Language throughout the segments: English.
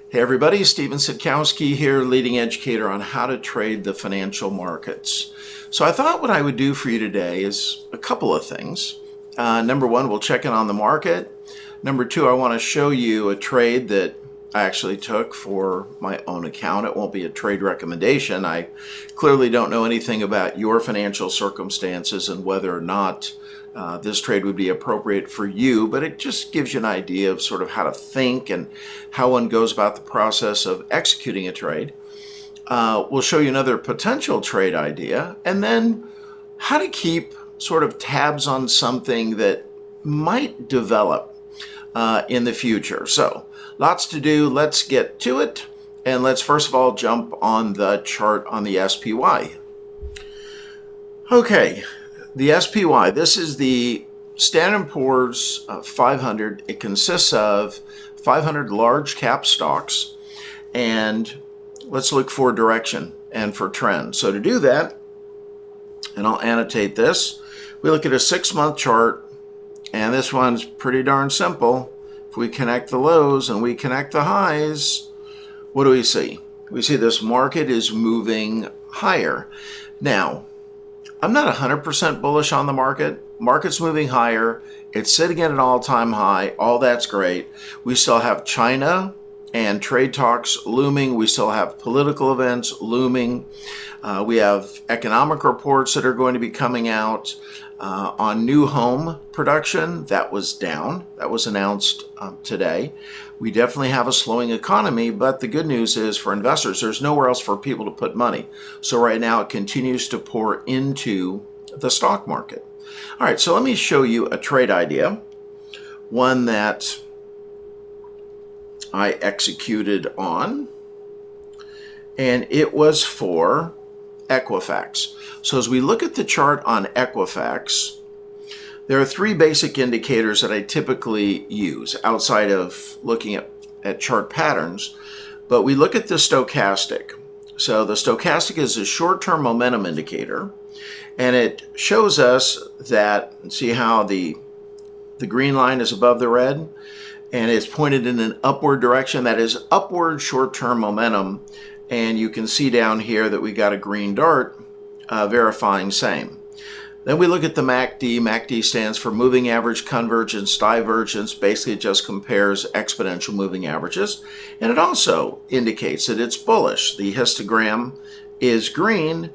Hey everybody, Stephen Sitkowski here, leading educator on how to trade the financial markets. So I thought what I would do for you today is a couple of things. Number one, we'll check in on the market. Number two, I want to show you a trade that I actually took for my own account. It won't be a trade recommendation. I clearly don't know anything about your financial circumstances and whether or not this trade would be appropriate for you, but it just gives you an idea of sort of how to think and how one goes about the process of executing a trade. We'll show you another potential trade idea, and then how to keep sort of tabs on something that might develop in the future. So lots to do. Let's get to it. And let's first of all jump on the chart on the SPY. Okay, the SPY, this is the Standard & Poor's 500. It consists of 500 large cap stocks. And let's look for direction and for trend. So to do that, and I'll annotate this, we look at a 6-month chart, and this one's pretty darn simple. If we connect the lows and we connect the highs, what do we see? We see this market is moving higher. Now, I'm not 100% bullish on the market. Market's moving higher. It's sitting at an all-time high. All that's great. We still have China and trade talks looming. We still have political events looming. We have economic reports that are going to be coming out. On new home production, that was down. That was announced today. We definitely have a slowing economy, but the good news is for investors, there's nowhere else for people to put money. So right now it continues to pour into the stock market. All right, so let me show you a trade idea, one that I executed on, and it was for Equifax. So as we look at the chart on Equifax, there are 3 basic indicators that I typically use outside of looking at chart patterns, but we look at the stochastic. So the stochastic is a short-term momentum indicator, and it shows us that, see how the green line is above the red, and it's pointed in an upward direction. That is upward short-term momentum. And you can see down here that we got a green dart verifying same. Then we look at the MACD. MACD stands for moving average convergence divergence. Basically, it just compares exponential moving averages. And it also indicates that it's bullish. The histogram is green.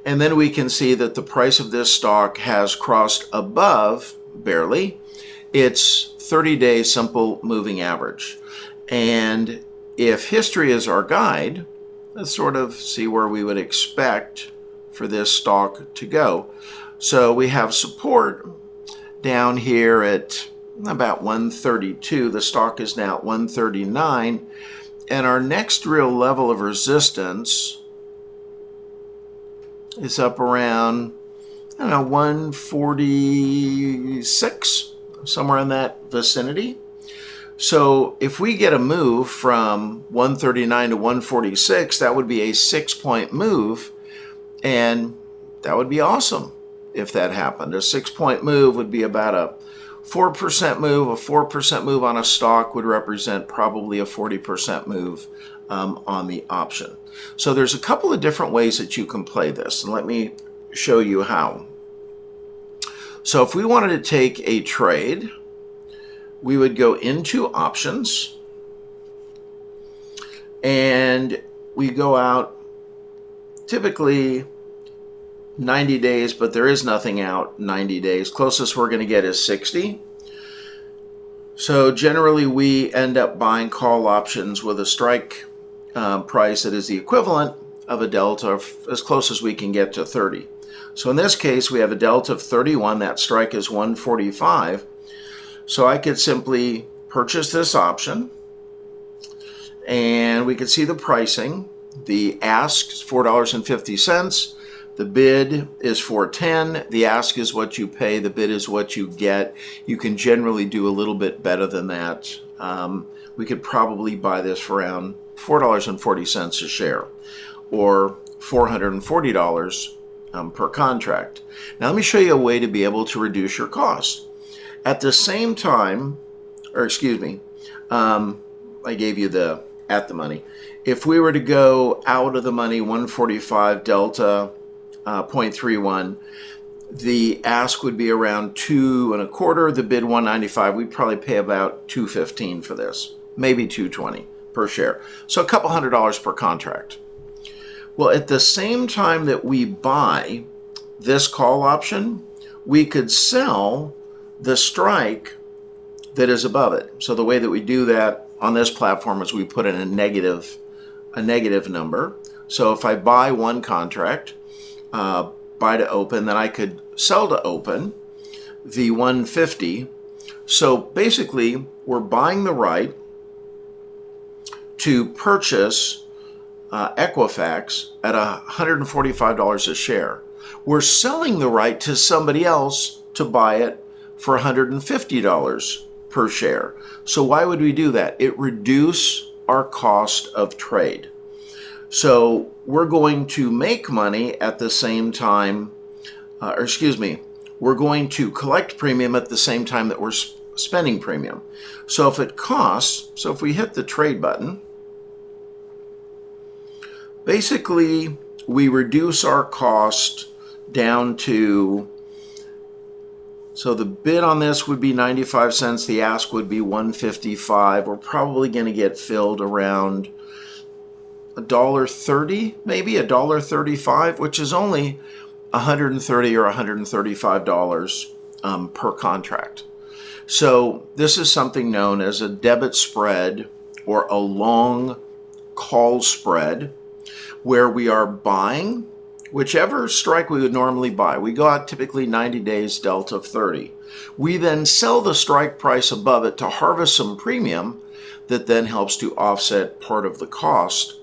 And then we can see that the price of this stock has crossed above, barely, its 30-day simple moving average. And if history is our guide, let's sort of see where we would expect for this stock to go. So we have support down here at about 132. The stock is now at 139. And our next real level of resistance is up around, 146, somewhere in that vicinity. So if we get a move from 139 to 146, that would be a 6-point move, and that would be awesome if that happened. A 6-point move would be about a 4% move. A 4% move on a stock would represent probably a 40% move on the option. So there's a couple of different ways that you can play this, and let me show you how. So if we wanted to take a trade, we would go into options, and we go out typically 90 days, but there is nothing out 90 days. Closest we're going to get is 60. So generally we end up buying call options with a strike price that is the equivalent of a delta of as close as we can get to 30. So in this case, we have a delta of 31. That strike is 145. So I could simply purchase this option, and we could see the pricing. The ask is $4.50. The bid is $4.10. The ask is what you pay. The bid is what you get. You can generally do a little bit better than that. We could probably buy this for around $4.40 a share, or $440 per contract. Now let me show you a way to be able to reduce your cost. At the same time, I gave you the at the money. If we were to go out of the money, 145 delta 0.31, the ask would be around 2.25, the bid 195. We'd probably pay about 215 for this, maybe 220 per share. So a couple $100 per contract. Well, at the same time that we buy this call option, we could sell the strike that is above it. So the way that we do that on this platform is we put in a negative number. So if I buy one contract, buy to open, then I could sell to open the 150. So basically, we're buying the right to purchase Equifax at $145 a share. We're selling the right to somebody else to buy it for $150 per share. So why would we do that? It reduces our cost of trade. So we're going to make money at the same time, we're going to collect premium at the same time that we're spending premium. So if it costs, so if we hit the trade button, basically we reduce our cost down to, so the bid on this would be 95 cents, the ask would be 155. We're probably going to get filled around $1.30, maybe $1.35, which is only $130 or $135 per contract. So this is something known as a debit spread or a long call spread, where we are buying whichever strike we would normally buy. We go out typically 90 days delta of 30. We then sell the strike price above it to harvest some premium that then helps to offset part of the cost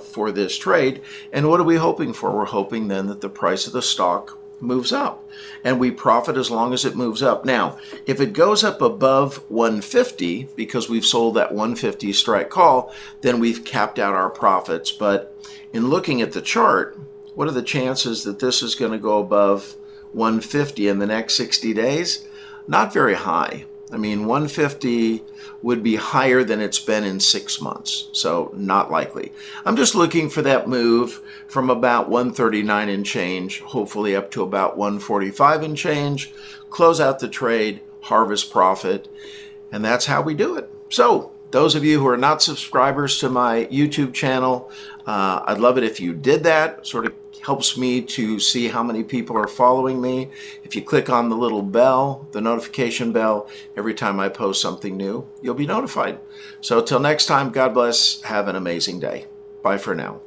for this trade. And what are we hoping for? We're hoping then that the price of the stock moves up and we profit as long as it moves up. Now, if it goes up above 150 because we've sold that 150 strike call, then we've capped out our profits. But in looking at the chart, what are the chances that this is going to go above 150 in the next 60 days? Not very high. I mean, 150 would be higher than it's been in 6 months, so not likely. I'm just looking for that move from about 139 and change, hopefully up to about 145 and change, close out the trade, harvest profit, and that's how we do it. So those of you who are not subscribers to my YouTube channel, I'd love it if you did that. Sort of helps me to see how many people are following me. If you click on the little bell, the notification bell, every time I post something new, you'll be notified. So till next time, God bless. Have an amazing day. Bye for now.